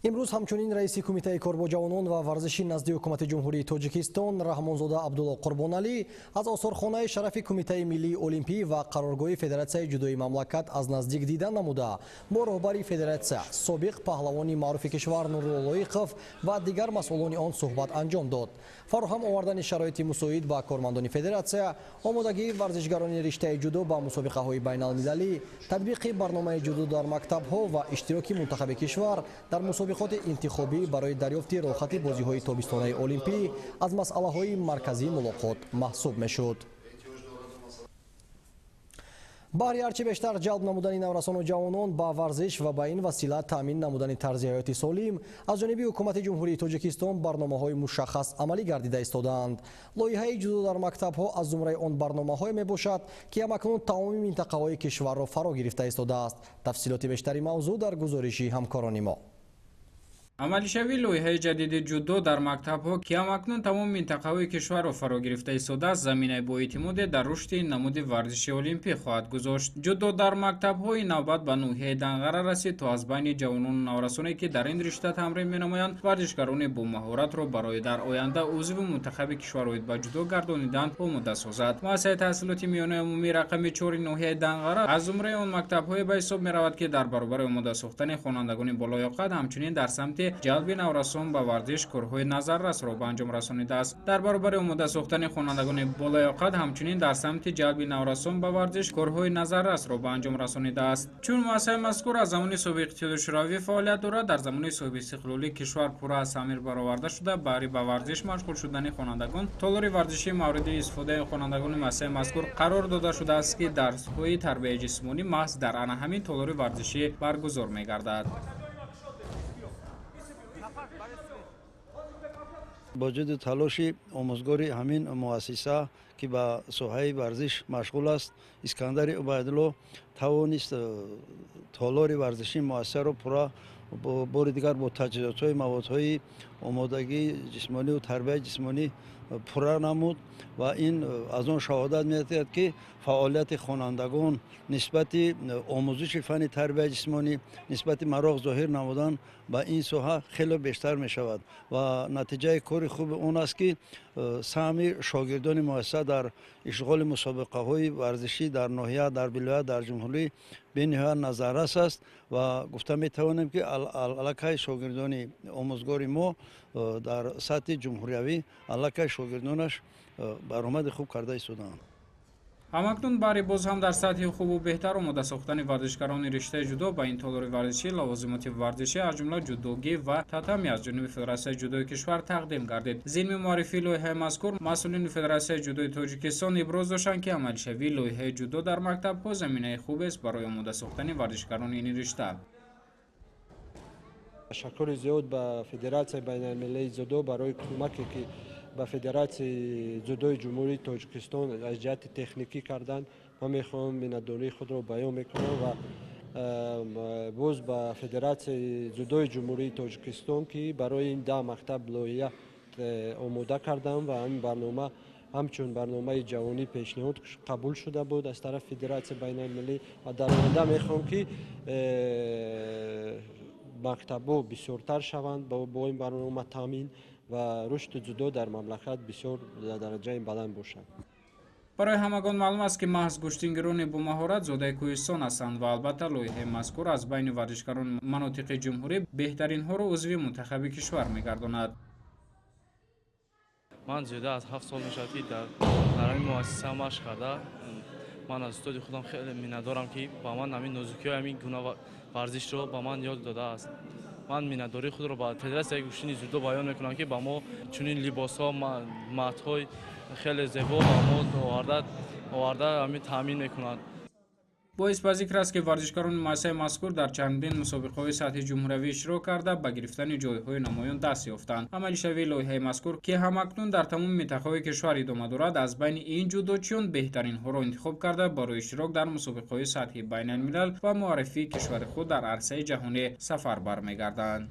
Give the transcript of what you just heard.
امروز همچنین رئیس کمیته کار با جوانان و ورزشی نزد حکومت جمهوری تاجیکستان رحمانزاده عبدالله قربانعلی از آثارخانه شرف کمیته ملی المپی و قرارگاه فدراسیای جودوی مملکت از نزدیک دیدن نموده با رهبری فدراسیه سابق پهلوانی معروف کشور نورالله لایقов و دیگر مسئولان آن صحبت انجام داد. فراهم آوردن شرایط مساعد با کارمندان فدراسیه، آمادگی ورزشگران رشته جودو با مسابقه های بین المللی، تطبیق برنامه جودو در مکتب ها و اشتراک منتخب کشور در مسابقات انتخابی برای دریافت راحتی بازی های تابستانی المپی از مسئله های مرکزی ملاقات محسوب میشد. برای هرچه بیشتر جلب نمودن نورسان و جوانان با ورزش و با این وسیله تامین نمودن طرز حیات سالم از جانب حکومت جمهوری تاجیکستان برنامه‌های مشخص عملی گردیده ایستادند. لایحه جودو در مکتب‌ها از زمره آن برنامه‌های میباشد که همکنون تمام منطقه‌های کشور را فرا گرفته ایستاده است. تفصیلات بیشتری موضوع در گزارشی همکاران ما. عملیشوی لایحه جدید جودو در مکتب‌ها که همکنون تمام منطقه‌های کشور را فرا گرفته ایستاده است، زمینه با اعتماد در رشد نمود ورزشی المپی خواهد گذاشت. جودو در مکتب‌های نوبت به نوحه قرار رسید تا از بین جوانان و نورسانی که در این رشته تمرین می‌نمایند ورزشکاران با مهارت را برای در آینده عضو منتخب کشورهای به جودو گردانیدن آماده سازد. مؤسسه تحصیلات میانه عمومی رقم 4 نوحه قرار از زمره آن مکتب‌های به حساب می‌رود که در برابر آماده ساختن خوانندگان بالایقت همچنین در سمت جلب نورسان به ورزش کارهای نظررس را به انجام رسانیده است. در برابر آماده ساختن خوانندگان بالایقت همچنین در سمت جلب نورسان به ورزش کارهای نظررس را به انجام رسانیده است. چون مؤسسه مذکور از زمان صاحب اقتدار شوروی فعالیت دارد، در زمان صاحب استقلالی کشور پورا از ثمر برآورده شده برای به ورزش مشغول شدن خوانندگان تالار ورزشی مورد استفاده خوانندگان مؤسسه مذکور قرار داده شده است که درس‌های تربیت جسمانی محض در آن همین تالار ورزشی برگزار می‌گردد. با وجود تلاش آموزگاری همین مؤسسه که با ساحه ورزش مشغول است، اسکندر عبیدالله توانست تالار ورزشی مؤسسه را پورا بار دیگر با تجهیزات موادهای آمادگی جسمانی و تربیت جسمانی پورا نمود و این از آن شهادت می‌دهد که فعالیت خوانندگان نسبت آموزش فن تربیت جسمانی نسبت مراغ ظاهر نمودن با این ساحه خیلی بیشتر می شود و نتیجه کار خوب اون است که سهم شاگردان مؤسسه در اشغال مسابقه های ورزشی در ناحیه، در ولایت، در جمهوری به نهایت نظررس است و گفته می توانیم که علاقه شاگردان آموزگار ما در سطح جمهوریوی علاقه شاگردانش برآمد خوب کرده ایستادند. همکنون برای باز هم در سطح خوب و بهتر آماده ساختن ورزشکاران رشته جودو با این تالار ورزشی لوازمات ورزشی از جمله جودوگی و تاتامی از جانب فدراسیون جودوی کشور تقدیم گردید. ضمن معرفی لایحه مذکور مسئولین فدراسیون جودوی تاجیکستان ابراز داشتند که عملشوی لایحه جودو در مکتب‌ها زمینه خوب است برای آماده ساختن ورزشکاران این رشته. تشکر زیاد به فدراسیون بین المللی جودو برای کمکی که به فدراسیون جودوی جمهوری تاجیکستان از جهت تکنیکی کردن. من میخوام منتداری خود را بیان میکنم و باز به فدراسیون جودوی جمهوری تاجیکستان که برای این 10 مکتب لایحه آماده کردم و این برنامه همچون برنامه جوانی پیشنهاد قبول شده بود از طرف فدراسیون بین المللی و در آینده میخوام که مکتب‌ها بسیارتر شوند با این برنامه تامین و رشد جودو در مملکت بسیار در درجه بلند باشد. برای همگان معلوم است که محض گشتنگران با مهارت زاده کوهستان هستند و البته لایحه مذکور از بین ورزشکاران مناطق جمهوری بهترین ها را عضو منتخب کشور می‌گرداند. من زیاده از 7 سال میشد که در این مؤسسه مشق کرده. من از استاد خودم خیلی می‌ندارم که با من همین نازکی‌های همین گونه ورزش رو با من یاد داده است. من منتداری خود رو با فدراسیون گوشتنی جودو بیان میکنم که با ما چنین لباس‌ها، مت‌های خیلی زیبا با ما آورده همین تامین میکنند. باعث به ذکر است که ورزشکاران مؤسسه مذکور در چندین مسابقه‌های سطح جمهوری اشتراک کرده به گرفتن جایهای نمایان دست یافتند. عملیشوی لایحه مذکور که همکنون در تمام منطقه‌های کشور ادامه دارد از بین این جودوچیان بهترین ها را انتخاب کرده برای اشتراک در مسابقه‌های سطح بین الملل و معرفی کشور خود در عرصه جهانی سفر برمیگردند.